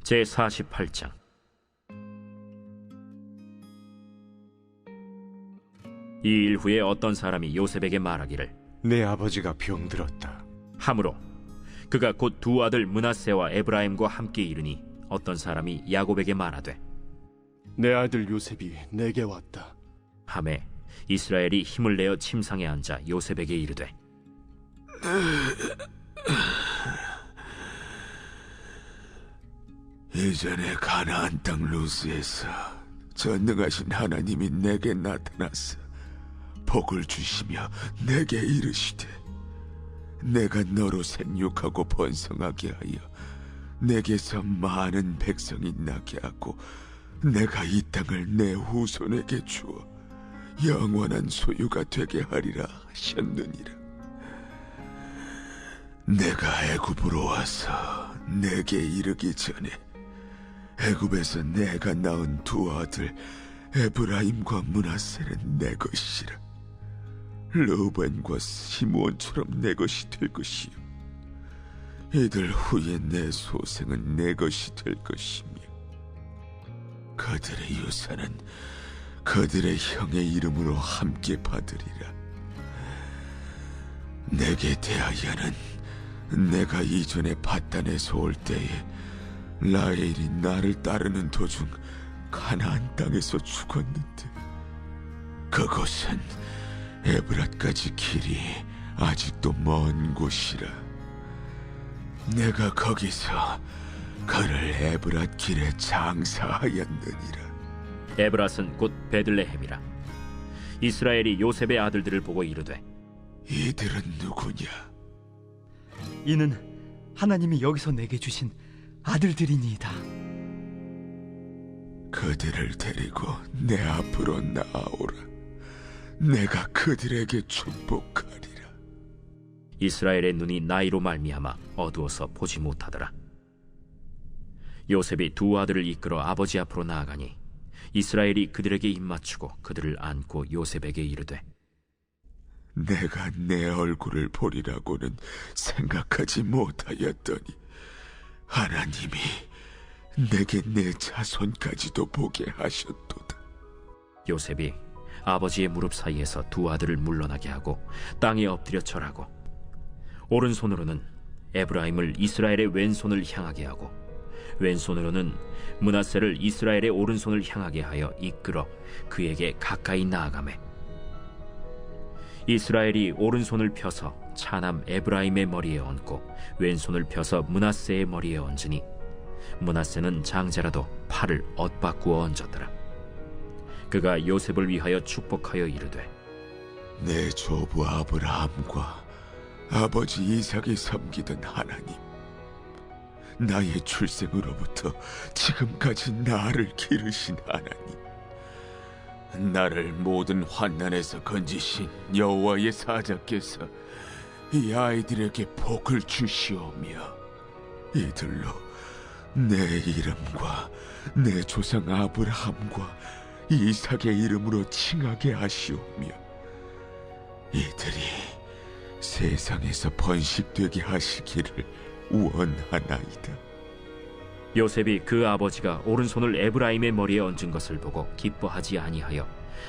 제48장. 이 일 후에 어떤 사람이 요셉에게 말하기를, 내 아버지가 병들었다 하므로 그가 곧 두 아들 므낫세와 에브라임과 함께 이르니 어떤 사람이 야곱에게 말하되, 내 아들 요셉이 내게 왔다. 하매 이스라엘이 힘을 내어 침상에 앉아 요셉에게 이르되, 이전에 가나안 땅 루스에서 전능하신 하나님이 내게 나타나서 복을 주시며 내게 이르시되, 내가 너로 생육하고 번성하게 하여 내게서 많은 백성이 나게 하고 내가 이 땅을 내 후손에게 주어 영원한 소유가 되게 하리라 하셨느니라. 내가 애굽으로 와서 내게 이르기 전에 애굽에서 내가 낳은 두 아들 에브라임과 므낫세는 내 것이라. 르우벤과 시므온처럼 내 것이 될 것이요, 이들 후에 내 소생은 내 것이 될 것이며, 그들의 유산은 그들의 형의 이름으로 함께 받으리라. 내게 대하여는 내가 이전에 밧단에서 올 때에 라헬이 나를 따르는 도중 가나안 땅에서 죽었는데, 그곳은 에브랏까지 길이 아직도 먼 곳이라. 내가 거기서 그를 에브랏 길에 장사하였느니라. 에브랏은 곧 베들레헴이라. 이스라엘이 요셉의 아들들을 보고 이르되, 이들은 누구냐? 이는 하나님이 여기서 내게 주신 아들들이니이다. 그들을 데리고 내 앞으로 나아오라. 내가 그들에게 축복하리라. 이스라엘의 눈이 나이로 말미암아 어두워서 보지 못하더라. 요셉이 두 아들을 이끌어 아버지 앞으로 나아가니 이스라엘이 그들에게 입맞추고 그들을 안고 요셉에게 이르되, 내가 내 얼굴을 보리라고는 생각하지 못하였더니 하나님이 내게 내 자손까지도 보게 하셨도다. 요셉이 아버지의 무릎 사이에서 두 아들을 물러나게 하고 땅에 엎드려 절하고, 오른손으로는 에브라임을 이스라엘의 왼손을 향하게 하고 왼손으로는 므낫세를 이스라엘의 오른손을 향하게 하여 이끌어 그에게 가까이 나아가매, 이스라엘이 오른손을 펴서 차남 에브라임의 머리에 얹고 왼손을 펴서 므낫세의 머리에 얹으니 므낫세는 장자라도 팔을 엇바꾸어 얹었더라. 그가 요셉을 위하여 축복하여 이르되, 내 조부 아브라함과 아버지 이삭이 섬기던 하나님, 나의 출생으로부터 지금까지 나를 기르신 하나님, 나를 모든 환난에서 건지신 여호와의 사자께서 이 아이들에게 복을 주시오며, 이들로 내 이름과 내 조상 아브라함과 이삭의 이름으로 칭하게 하시오며, 이들이 세상에서 번식되게 하시기를 원하나이다. 요셉이 그 아버지가 오른손을 에브라임의 머리에 얹은 것을 보고 기뻐하지 아니하여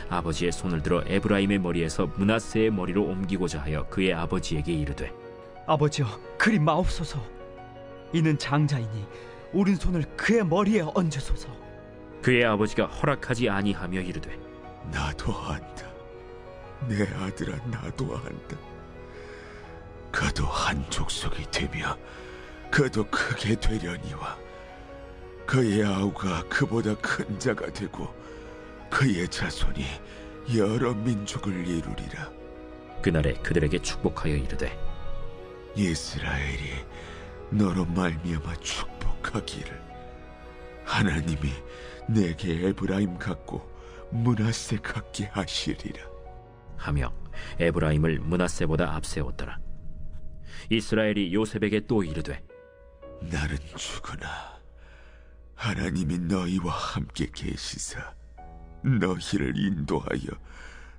아버지의 손을 들어 에브라임의 머리에서 므낫세의 머리로 옮기고자 하여 그의 아버지에게 이르되, 아버지여, 그리 마옵소서. 이는 장자이니 오른손을 그의 머리에 얹으소서. 그의 아버지가 허락하지 아니하며 이르되, 나도 한다. 내 아들아, 나도 한다. 그도 한 족속이 되며 그도 크게 되려니와 그의 아우가 그보다 큰 자가 되고 그의 자손이 여러 민족을 이루리라. 그날에 그들에게 축복하여 이르되, 이스라엘이 너로 말미암아 축복하기를 하나님이 내게 에브라임 같고 므낫세 같게 하시리라 하며 에브라임을 므낫세보다 앞세웠더라. 이스라엘이 요셉에게 또 이르되, 나는 죽으나 하나님이 너희와 함께 계시사 너희를 인도하여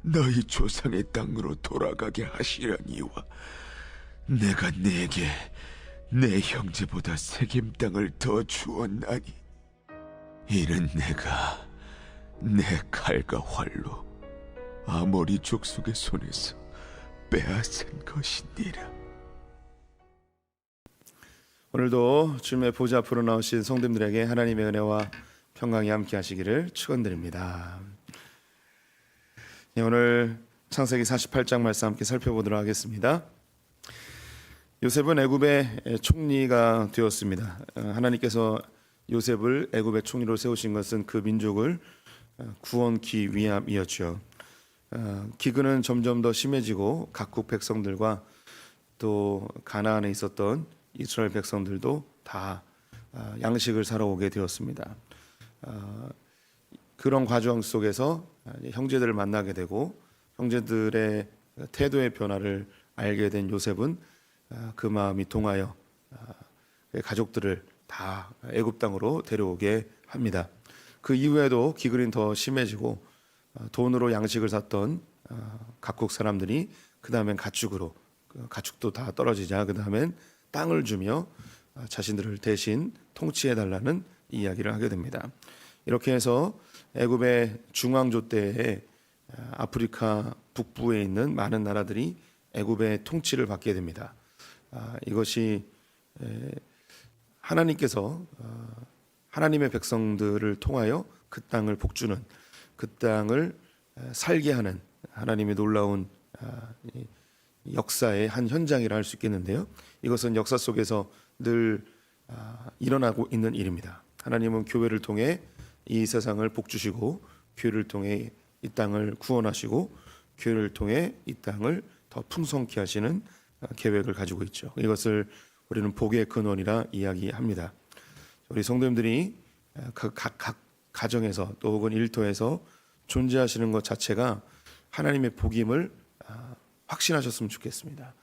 너희 조상의 땅으로 돌아가게 하시려니와 내가 네게 내 형제보다 세겜 땅을 더 주었나니 이는 내가 내 칼과 활로 아모리 족속의 손에서 빼앗은 것이니라. 오늘도 주님의 보좌 앞으로 나오신 성도님들에게 하나님의 은혜와 평강이 함께 하시기를 축원드립니다. 네, 오늘 창세기 48장 말씀 함께 살펴보도록 하겠습니다. 요셉은 애굽의 총리가 되었습니다. 하나님께서 요셉을 애굽의 총리로 세우신 것은 그 민족을 구원기 위함이었죠. 기근은 점점 더 심해지고 각국 백성들과 또 가나안에 있었던 이스라엘 백성들도 다 양식을 사러 오게 되었습니다. 그런 과정 속에서 형제들을 만나게 되고 형제들의 태도의 변화를 알게 된 요셉은 그 마음이 동하여 가족들을 다 애굽 땅으로 데려오게 합니다. 그 이후에도 기근이 더 심해지고 돈으로 양식을 샀던 각국 사람들이 그 다음엔 가축도 다 떨어지자 그 다음엔 땅을 주며 자신들을 대신 통치해 달라는 이야기를 하게 됩니다. 이렇게 해서 애굽의 중왕조 때에 아프리카 북부에 있는 많은 나라들이 애굽의 통치를 받게 됩니다. 이것이 하나님께서 하나님의 백성들을 통하여 그 땅을 복주는, 그 땅을 살게 하는 하나님의 놀라운 역사의 한 현장이라 할 수 있겠는데요. 이것은 역사 속에서 늘 일어나고 있는 일입니다. 하나님은 교회를 통해 이 세상을 복주시고, 교회를 통해 이 땅을 구원하시고, 교회를 통해 이 땅을 더 풍성케 하시는 계획을 가지고 있죠. 이것을 우리는 복의 근원이라 이야기합니다. 우리 성도님들이 각 가정에서 또 혹은 일터에서 존재하시는 것 자체가 하나님의 복임을 확신하셨으면 좋겠습니다.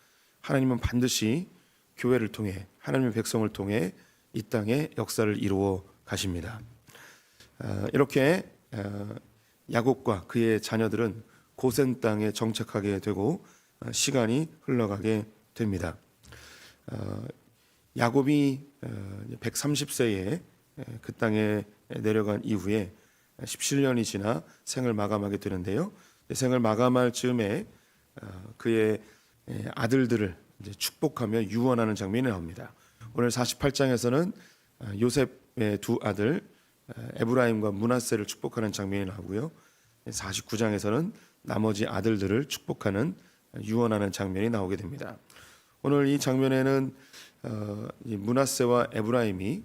하나님은 반드시 교회를 통해, 하나님의 백성을 통해 이 땅에 역사를 이루어 가십니다. 이렇게 야곱과 그의 자녀들은 고센 땅에 정착하게 되고 시간이 흘러가게 됩니다. 야곱이 130세에 그 땅에 내려간 이후에 17년이 지나 생을 마감하게 되는데요. 생을 마감할 즈음에 그의 아들들을 이제 축복하며 유언하는 장면이 나옵니다. 오늘 48장에서는 요셉의 두 아들 에브라임과 므낫세를 축복하는 장면이 나오고요. 49장에서는 나머지 아들들을 축복하는 유언하는 장면이 나오게 됩니다. 오늘 이 장면에는 므낫세와 에브라임이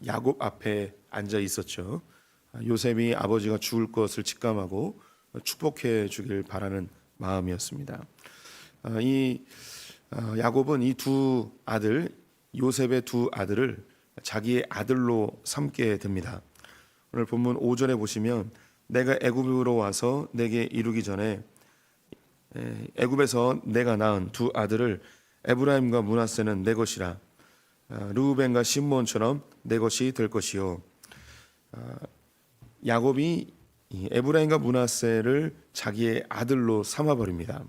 야곱 앞에 앉아 있었죠. 요셉이 아버지가 죽을 것을 직감하고 축복해 주길 바라는 마음이었습니다. 이 야곱은 이 두 아들, 요셉의 두 아들을 자기의 아들로 삼게 됩니다. 오늘 본문 5절에 보시면 내가 애굽으로 와서 내게 이루기 전에 애굽에서 내가 낳은 두 아들을 에브라임과 므낫세는 내 것이라. 르우벤과 시므온처럼 내 것이 될 것이요. 야곱이 에브라임과 므낫세를 자기의 아들로 삼아버립니다.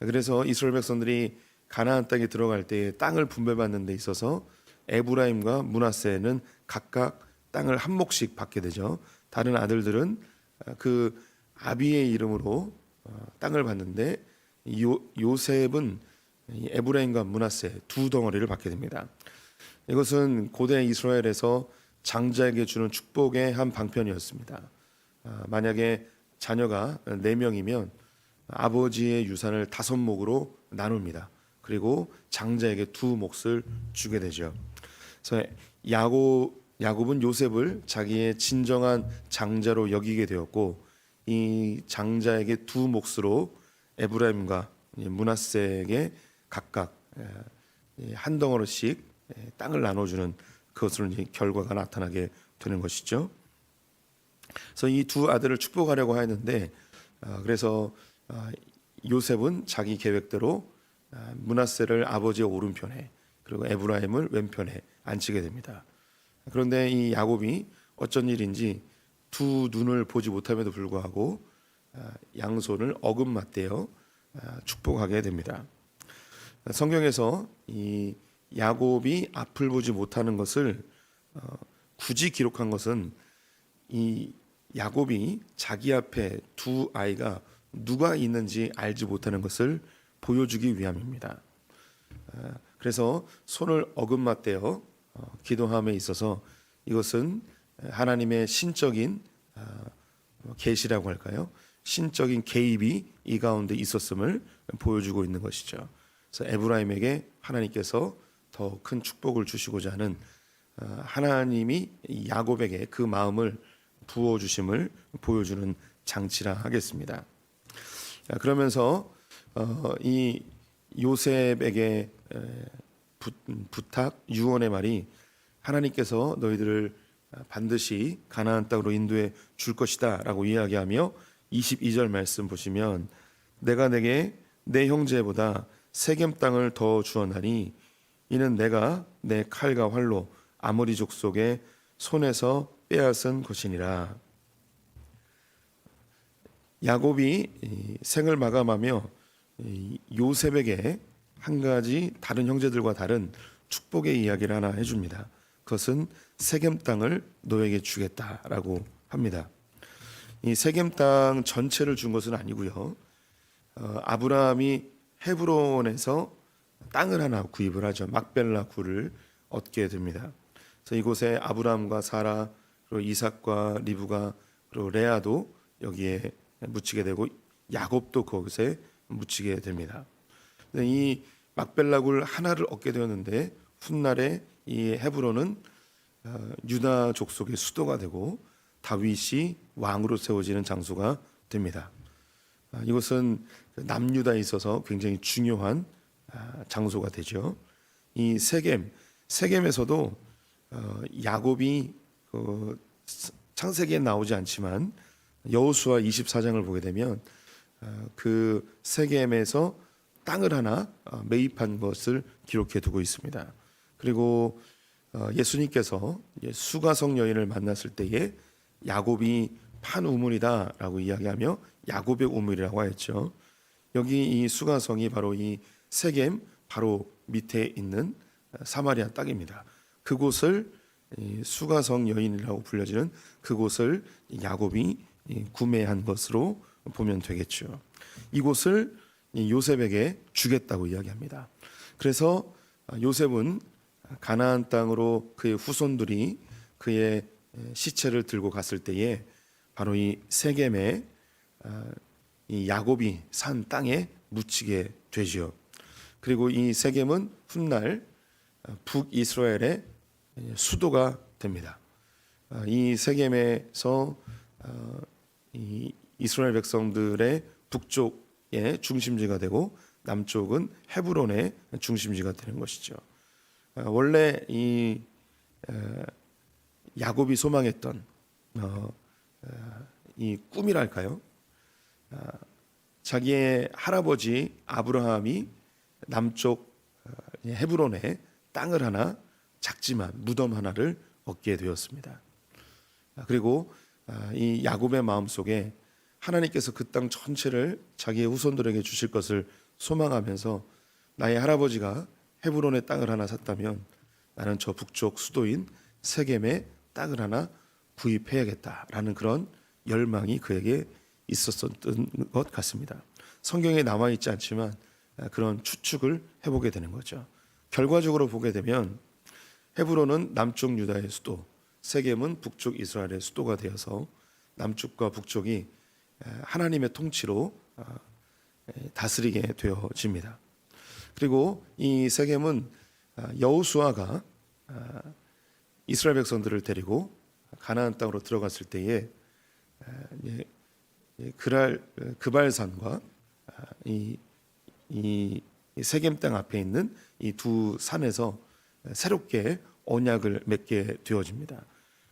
그래서 이스라엘 백성들이 가나안 땅에 들어갈 때 땅을 분배받는 데 있어서 에브라임과 므낫세는 각각 땅을 한 몫씩 받게 되죠. 다른 아들들은 그 아비의 이름으로 땅을 받는데 요셉은 에브라임과 므낫세 두 덩어리를 받게 됩니다. 이것은 고대 이스라엘에서 장자에게 주는 축복의 한 방편이었습니다. 만약에 자녀가 4명이면 아버지의 유산을 5몫으로 나눕니다. 그리고 장자에게 2몫을 주게 되죠. 그래서 야곱은 요셉을 자기의 진정한 장자로 여기게 되었고, 이 장자에게 2몫으로 에브라임과 므낫세에게 각각 한 덩어리씩 땅을 나눠주는 그것으로 이제 결과가 나타나게 되는 것이죠. 그래서 이 두 아들을 축복하려고 하였는데, 그래서 요셉은 자기 계획대로 므낫세를 아버지의 오른편에 그리고 에브라임을 왼편에 앉히게 됩니다. 그런데 이 야곱이 어쩐 일인지 두 눈을 보지 못함에도 불구하고 양손을 어금맞대어 축복하게 됩니다. 성경에서 이 야곱이 앞을 보지 못하는 것을 굳이 기록한 것은 이 야곱이 자기 앞에 두 아이가 누가 있는지 알지 못하는 것을 보여주기 위함입니다. 그래서 손을 어긋맞대어 기도함에 있어서 이것은 하나님의 신적인 계시라고 할까요? 신적인 개입이 이 가운데 있었음을 보여주고 있는 것이죠. 그래서 에브라임에게 하나님께서 더 큰 축복을 주시고자 하는 하나님이 야곱에게 그 마음을 부어주심을 보여주는 장치라 하겠습니다. 그러면서 이 요셉에게 부탁 유언의 말이 하나님께서 너희들을 반드시 가나안 땅으로 인도해 줄 것이다 라고 이야기하며 22절 말씀 보시면 내가 내게 내 형제보다 세겜 땅을 더 주었나니 이는 내가 내 칼과 활로 아모리 족속의 손에서 빼앗은 것이니라. 야곱이 생을 마감하며 요셉에게 한 가지 다른 형제들과 다른 축복의 이야기를 하나 해줍니다. 그것은 세겜 땅을 너에게 주겠다라고 합니다. 이 세겜 땅 전체를 준 것은 아니고요. 아브라함이 헤브론에서 땅을 하나 구입을 하죠. 막벨라 굴을 얻게 됩니다. 그래서 이곳에 아브라함과 사라 그리고 이삭과 리브가 그리고 레아도 여기에 묻히게 되고 야곱도 그곳에 묻히게 됩니다. 이 막벨라 굴 하나를 얻게 되었는데 훗날에 이 헤브론은 유다 족속의 수도가 되고 다윗이 왕으로 세워지는 장소가 됩니다. 이것은 남유다에 있어서 굉장히 중요한 장소가 되죠. 이 세겜에서도 야곱이 창세기에 나오지 않지만 여호수아 24장을 보게 되면 그 세겜에서 땅을 하나 매입한 것을 기록해 두고 있습니다. 그리고 예수님께서 수가성 여인을 만났을 때에 야곱이 판 우물이다라고 이야기하며 야곱의 우물이라고 하였죠. 여기 이 수가성이 바로 이 세겜 바로 밑에 있는 사마리아 땅입니다. 그곳을 수가성 여인이라고 불려지는 그곳을 야곱이 구매한 것으로 보면 되겠죠. 이곳을 요셉에게 주겠다고 이야기합니다. 그래서 요셉은 가나안 땅으로 그의 후손들이 그의 시체를 들고 갔을 때에 바로 이 세겜에 이 야곱이 산 땅에 묻히게 되죠. 그리고 이 세겜은 훗날 북이스라엘의 수도가 됩니다. 이 세겜에서 이 이스라엘 백성들의 북쪽의 중심지가 되고 남쪽은 헤브론의 중심지가 되는 것이죠. 원래 이 야곱이 소망했던 이 꿈이랄까요? 자기의 할아버지 아브라함이 남쪽 헤브론에 땅을 하나 작지만 무덤 하나를 얻게 되었습니다. 그리고 이 야곱의 마음속에 하나님께서 그 땅 전체를 자기의 후손들에게 주실 것을 소망하면서 나의 할아버지가 헤브론의 땅을 하나 샀다면 나는 저 북쪽 수도인 세겜의 땅을 하나 구입해야겠다라는 그런 열망이 그에게 있었던 것 같습니다. 성경에 남아 있지 않지만 그런 추측을 해보게 되는 거죠. 결과적으로 보게 되면 헤브론은 남쪽 유다의 수도, 세겜은 북쪽 이스라엘의 수도가 되어서 남쪽과 북쪽이 하나님의 통치로 다스리게 되어집니다. 그리고 이 세겜은 여호수아가 이스라엘 백성들을 데리고 가나안 땅으로 들어갔을 때에 그발산과 이 세겜 땅 앞에 있는 이 두 산에서 새롭게 언약을 맺게 되어집니다.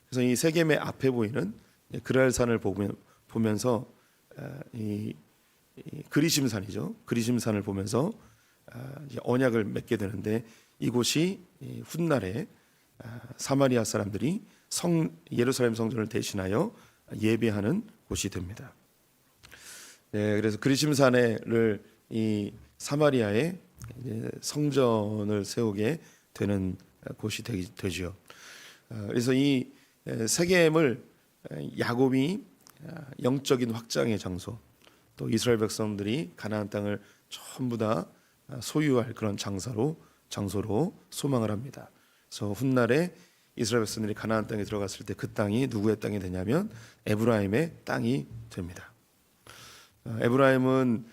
그래서 이 세겜의 앞에 보이는 그랄산을 보면서 이 그리심산이죠. 그리심산을 보면서 언약을 맺게 되는데 이곳이 훗날에 사마리아 사람들이 예루살렘 성전을 대신하여 예배하는 곳이 됩니다. 네, 그래서 그리심산을 이 사마리아에 성전을 세우게 되는 곳이 되지요. 그래서 이 세겜을 야곱이 영적인 확장의 장소, 또 이스라엘 백성들이 가나안 땅을 전부 다 소유할 그런 장소로 소망을 합니다. 그래서 훗날에 이스라엘 백성들이 가나안 땅에 들어갔을 때 그 땅이 누구의 땅이 되냐면 에브라임의 땅이 됩니다. 에브라임은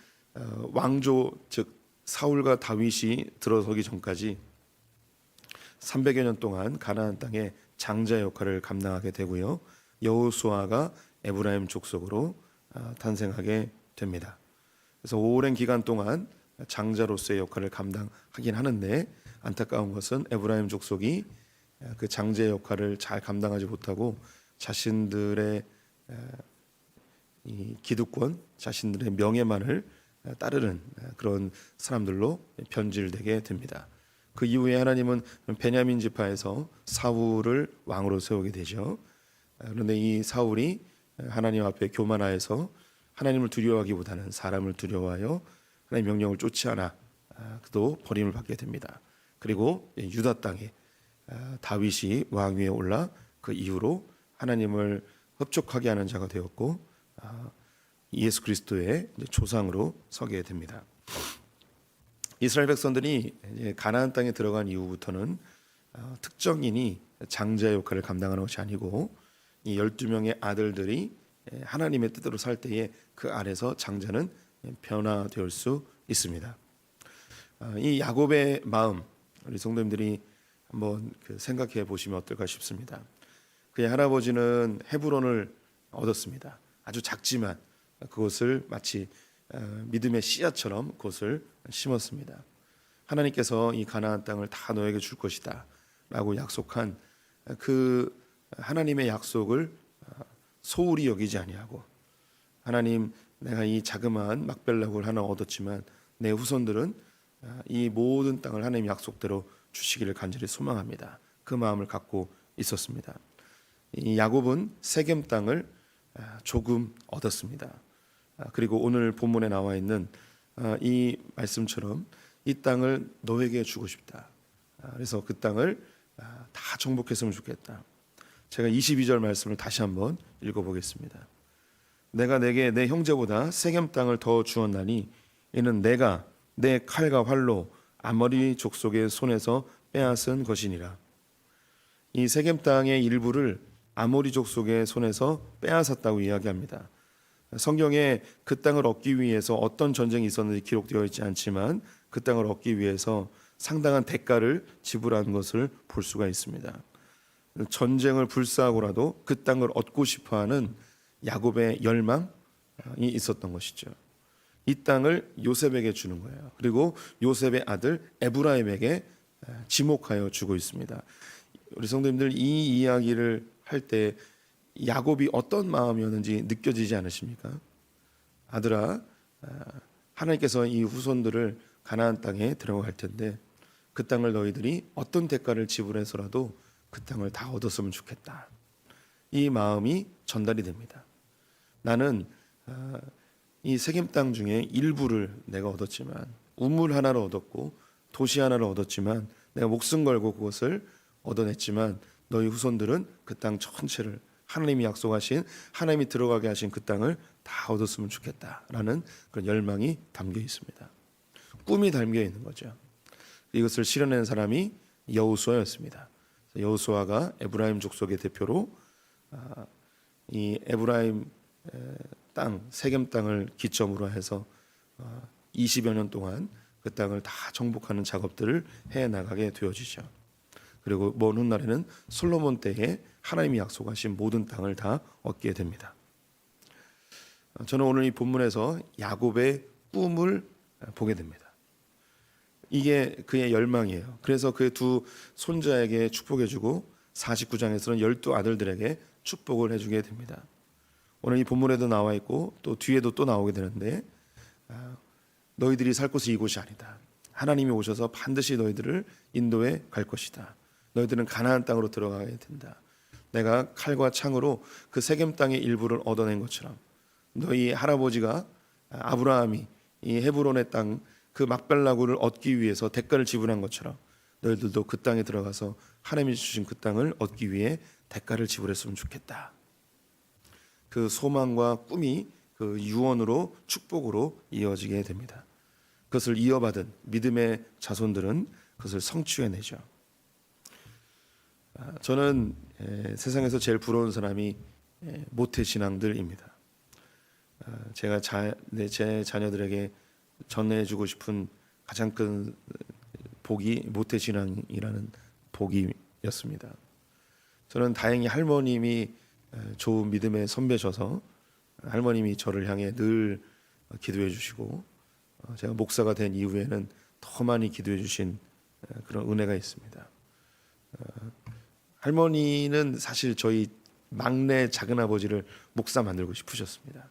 왕조 즉 사울과 다윗이 들어서기 전까지 300여 년 동안 가나안 땅의 장자 역할을 감당하게 되고요. 여호수아가 에브라임 족속으로 탄생하게 됩니다. 그래서 오랜 기간 동안 장자로서의 역할을 감당하긴 하는데 안타까운 것은 에브라임 족속이 그 장자의 역할을 잘 감당하지 못하고 자신들의 이 기득권, 자신들의 명예만을 따르는 그런 사람들로 변질되게 됩니다. 그 이후에 하나님은 베냐민 지파에서 사울을 왕으로 세우게 되죠. 그런데 이 사울이 하나님 앞에 교만하여서 하나님을 두려워하기보다는 사람을 두려워하여 하나님의 명령을 쫓지 않아 그도 버림을 받게 됩니다. 그리고 유다 땅에 다윗이 왕 위에 올라 그 이후로 하나님을 흡족하게 하는 자가 되었고 예수 그리스도의 조상으로 서게 됩니다. 이스라엘 백성들이 가나안 땅에 들어간 이후부터는 특정인이 장자의 역할을 감당하는 것이 아니고 이 12명의 아들들이 하나님의 뜻대로 살 때에 그 안에서 장자는 변화될 수 있습니다. 이 야곱의 마음, 우리 성도님들이 한번 생각해 보시면 어떨까 싶습니다. 그의 할아버지는 헤브론을 얻었습니다. 아주 작지만 그것을 마치 믿음의 씨앗처럼 그것을 심었습니다. 하나님께서 이 가나안 땅을 다 너에게 줄 것이다 라고 약속한 그 하나님의 약속을 소홀히 여기지 아니하고, 하나님, 내가 이 자그마한 막벨락을 하나 얻었지만 내 후손들은 이 모든 땅을 하나님의 약속대로 주시기를 간절히 소망합니다. 그 마음을 갖고 있었습니다. 이 야곱은 세겜 땅을 조금 얻었습니다. 그리고 오늘 본문에 나와 있는 이 말씀처럼 이 땅을 너에게 주고 싶다. 그래서 그 땅을 다 정복했으면 좋겠다. 제가 22절 말씀을 다시 한번 읽어보겠습니다. 내가 내게 내 형제보다 세겜 땅을 더 주었나니 이는 내가 내 칼과 활로 아모리 족속의 손에서 빼앗은 것이니라. 이 세겜 땅의 일부를 아모리 족속의 손에서 빼앗았다고 이야기합니다. 성경에 그 땅을 얻기 위해서 어떤 전쟁이 있었는지 기록되어 있지 않지만 그 땅을 얻기 위해서 상당한 대가를 지불한 것을 볼 수가 있습니다. 전쟁을 불사하고라도 그 땅을 얻고 싶어하는 야곱의 열망이 있었던 것이죠. 이 땅을 요셉에게 주는 거예요. 그리고 요셉의 아들 에브라임에게 지목하여 주고 있습니다. 우리 성도님들, 이 이야기를 할 때 야곱이 어떤 마음이었는지 느껴지지 않으십니까? 아들아, 하나님께서 이 후손들을 가나안 땅에 들어갈 텐데 그 땅을 너희들이 어떤 대가를 지불해서라도 그 땅을 다 얻었으면 좋겠다. 이 마음이 전달이 됩니다. 나는 이 세겜 땅 중에 일부를 내가 얻었지만, 우물 하나를 얻었고 도시 하나를 얻었지만, 내가 목숨 걸고 그것을 얻어냈지만 너희 후손들은 그 땅 전체를, 하나님이 약속하신, 하나님이 들어가게 하신 그 땅을 다 얻었으면 좋겠다라는 그런 열망이 담겨 있습니다. 꿈이 담겨 있는 거죠. 이것을 실현한 사람이 여호수아였습니다. 여호수아가 에브라임 족속의 대표로 이 에브라임 땅, 세겜 땅을 기점으로 해서 20여 년 동안 그 땅을 다 정복하는 작업들을 해 나가게 되어지죠. 그리고 먼 훗날에는 솔로몬 때에 하나님이 약속하신 모든 땅을 다 얻게 됩니다. 저는 오늘 이 본문에서 야곱의 꿈을 보게 됩니다. 이게 그의 열망이에요. 그래서 그 두 손자에게 축복해주고 49장에서는 12아들들에게 축복을 해주게 됩니다. 오늘 이 본문에도 나와 있고 또 뒤에도 또 나오게 되는데, 너희들이 살 곳이 이곳이 아니다. 하나님이 오셔서 반드시 너희들을 인도해 갈 것이다. 너희들은 가나안 땅으로 들어가야 된다. 내가 칼과 창으로 그 세겜 땅의 일부를 얻어낸 것처럼 너희 할아버지가 아브라함이 이 헤브론의 땅 그 막벨라구를 얻기 위해서 대가를 지불한 것처럼 너희들도 그 땅에 들어가서 하나님이 주신 그 땅을 얻기 위해 대가를 지불했으면 좋겠다. 그 소망과 꿈이 그 유언으로 축복으로 이어지게 됩니다. 그것을 이어받은 믿음의 자손들은 그것을 성취해내죠. 저는 세상에서 제일 부러운 사람이 모태신앙들입니다. 제가 제 자녀들에게 전해주고 싶은 가장 큰 복이 모태신앙이라는 복이었습니다. 저는 다행히 할머님이 좋은 믿음의 선배셔서 할머님이 저를 향해 늘 기도해 주시고 제가 목사가 된 이후에는 더 많이 기도해 주신 그런 은혜가 있습니다. 할머니는 사실 저희 막내 작은아버지를 목사 만들고 싶으셨습니다.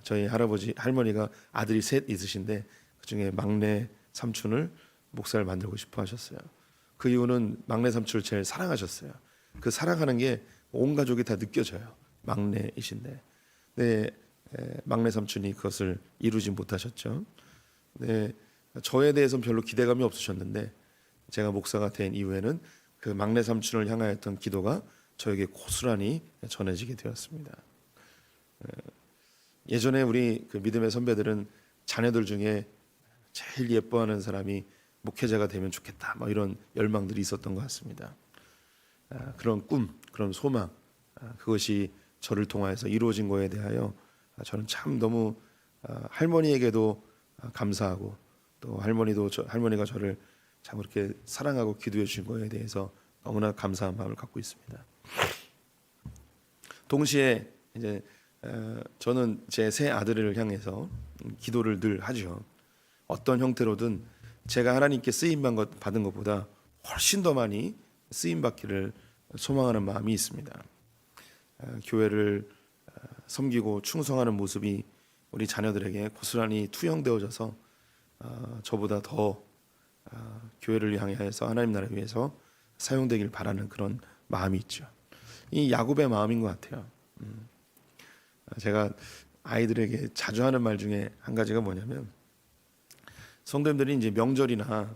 저희 할머니가 아들이 셋 있으신데 그중에 막내 삼촌을 목사를 만들고 싶어 하셨어요. 그 이유는 막내 삼촌을 제일 사랑하셨어요. 그 사랑하는 게 온 가족이 다 느껴져요. 막내이신데. 네, 막내 삼촌이 그것을 이루지 못하셨죠. 네, 저에 대해서는 별로 기대감이 없으셨는데 제가 목사가 된 이후에는 그 막내 삼촌을 향하였던 기도가 저에게 고스란히 전해지게 되었습니다. 예전에 우리 그 믿음의 선배들은 자녀들 중에 제일 예뻐하는 사람이 목회자가 되면 좋겠다, 뭐 이런 열망들이 있었던 것 같습니다. 그런 꿈, 그런 소망, 그것이 저를 통하여서 이루어진 거에 대하여 저는 참 너무 할머니에게도 감사하고 또 할머니가 저를 참 그렇게 사랑하고 기도해 주신 거에 대해서 너무나 감사한 마음을 갖고 있습니다. 동시에 이제 저는 제 세 아들을 향해서 기도를 늘 하죠. 어떤 형태로든 제가 하나님께 쓰임 받은 것보다 훨씬 더 많이 쓰임 받기를 소망하는 마음이 있습니다. 교회를 섬기고 충성하는 모습이 우리 자녀들에게 고스란히 투영되어져서 저보다 더 교회를 향해서 하나님 나라를 위해서 사용되길 바라는 그런 마음이 있죠. 이 야곱의 마음인 것 같아요. 제가 아이들에게 자주 하는 말 중에 한 가지가 뭐냐면, 성도님들이 이제 명절이나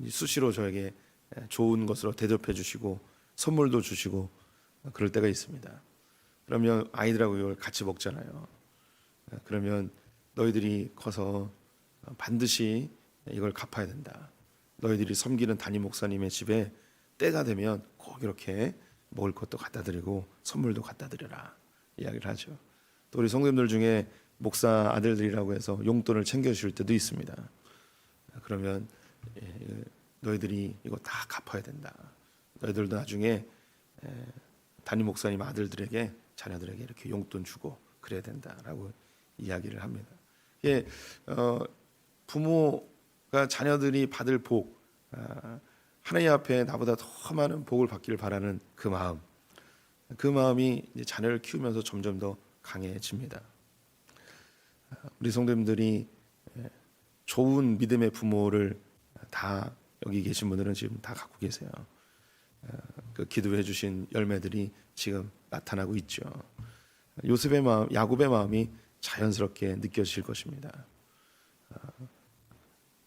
수시로 저에게 좋은 것으로 대접해 주시고 선물도 주시고 그럴 때가 있습니다. 그러면 아이들하고 이걸 같이 먹잖아요. 그러면 너희들이 커서 반드시 이걸 갚아야 된다. 너희들이 섬기는 담임 목사님의 집에 때가 되면 꼭 이렇게 먹을 것도 갖다 드리고 선물도 갖다 드려라, 이야기를 하죠. 또 우리 성도님들 중에 목사 아들들이라고 해서 용돈을 챙겨줄 때도 있습니다. 그러면 너희들이 이거 다 갚아야 된다. 너희들도 나중에 담임 목사님 아들들에게, 자녀들에게 이렇게 용돈 주고 그래야 된다라고 이야기를 합니다. 예, 부모가 자녀들이 받을 복, 하나님 앞에 나보다 더 많은 복을 받기를 바라는 그 마음이 이제 자녀를 키우면서 점점 더 강해집니다. 우리 성도님들이 좋은 믿음의 부모를 다 여기 계신 분들은 지금 다 갖고 계세요. 그 기도해 주신 열매들이 지금 나타나고 있죠. 요셉의 마음, 야곱의 마음이 자연스럽게 느껴질 것입니다.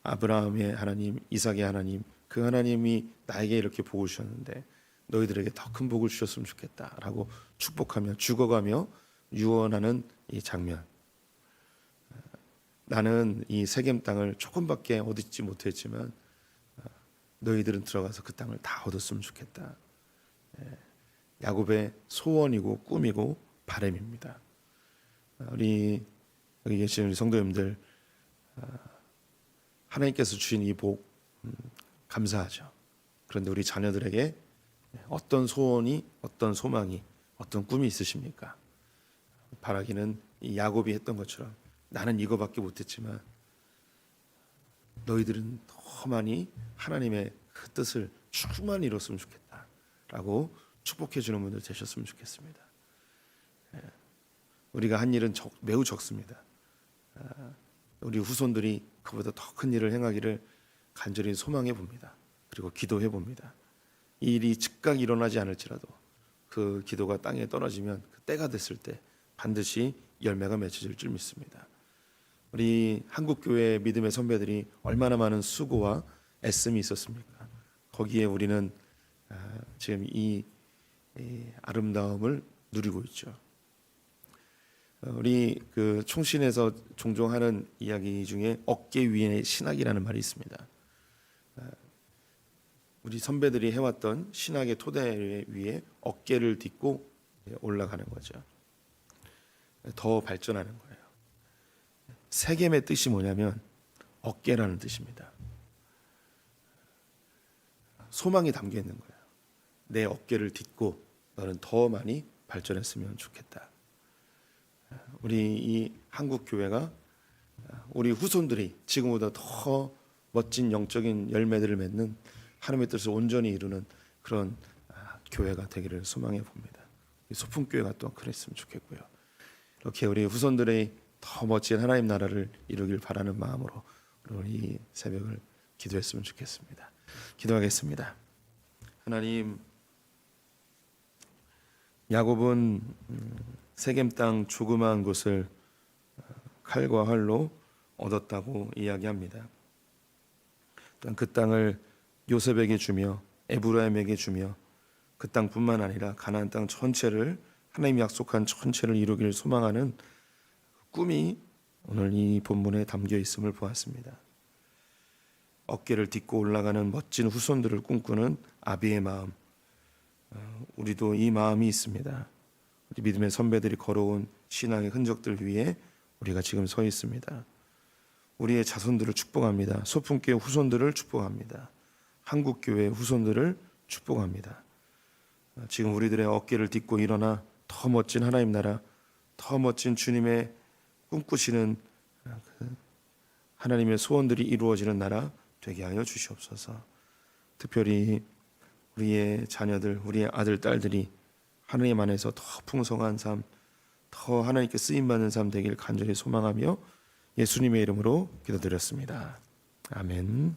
아브라함의 하나님, 이삭의 하나님, 그 하나님이 나에게 이렇게 복을 주셨는데 너희들에게 더 큰 복을 주셨으면 좋겠다라고 축복하며 죽어가며 유언하는 이 장면. 나는 이 세겜 땅을 조금밖에 얻지 못했지만 너희들은 들어가서 그 땅을 다 얻었으면 좋겠다. 야곱의 소원이고 꿈이고 바람입니다. 우리 여기 계신 우리 성도님들, 하나님께서 주신 이 복 감사하죠. 그런데 우리 자녀들에게 어떤 소원이, 어떤 소망이, 어떤 꿈이 있으십니까? 바라기는 이 야곱이 했던 것처럼 나는 이거밖에 못했지만 너희들은 더 많이 하나님의 그 뜻을 충만히 이뤘으면 좋겠다라고 축복해 주는 분들 되셨으면 좋겠습니다. 우리가 한 일은 매우 적습니다. 우리 후손들이 그보다 더 큰 일을 행하기를 간절히 소망해 봅니다. 그리고 기도해 봅니다. 이 일이 즉각 일어나지 않을지라도 그 기도가 땅에 떨어지면 그 때가 됐을 때 반드시 열매가 맺혀질 줄 믿습니다. 우리 한국교회 믿음의 선배들이 얼마나 많은 수고와 애씀이 있었습니까? 거기에 우리는 지금 이 아름다움을 누리고 있죠. 우리 그 총신에서 종종 하는 이야기 중에 어깨 위에 신학이라는 말이 있습니다. 우리 선배들이 해왔던 신학의 토대 위에 어깨를 딛고 올라가는 거죠. 더 발전하는 거예요. 세겜의 뜻이 뭐냐면 어깨라는 뜻입니다. 소망이 담겨 있는 거예요. 내 어깨를 딛고 너는 더 많이 발전했으면 좋겠다. 우리 이 한국 교회가 우리 후손들이 지금보다 더 멋진 영적인 열매들을 맺는 하나님의 뜻을 온전히 이루는 그런 교회가 되기를 소망해 봅니다. 소풍교회가 또 그랬으면 좋겠고요. 이렇게 우리 후손들의 더 멋진 하나님 나라를 이루길 바라는 마음으로 우리 이 새벽을 기도했으면 좋겠습니다. 기도하겠습니다. 하나님, 야곱은 세겜 땅 조그마한 곳을 칼과 활로 얻었다고 이야기합니다. 또한 그 땅을 요셉에게 주며 에브라임에게 주며 그 땅뿐만 아니라 가나안 땅 전체를 하나님이 약속한 전체를 이루기를 소망하는 꿈이 오늘 이 본문에 담겨 있음을 보았습니다. 어깨를 딛고 올라가는 멋진 후손들을 꿈꾸는 아비의 마음, 우리도 이 마음이 있습니다. 우리 믿음의 선배들이 걸어온 신앙의 흔적들 위에 우리가 지금 서 있습니다. 우리의 자손들을 축복합니다. 소풍교회 후손들을 축복합니다. 한국교회 후손들을 축복합니다. 지금 우리들의 어깨를 딛고 일어나 더 멋진 하나님 나라, 더 멋진 주님의 꿈꾸시는 하나님의 소원들이 이루어지는 나라 되게 하여 주시옵소서. 특별히 우리의 자녀들, 우리의 아들, 딸들이 하나님 안에서 더 풍성한 삶, 더 하나님께 쓰임받는 삶 되길 간절히 소망하며 예수님의 이름으로 기도드렸습니다. 아멘.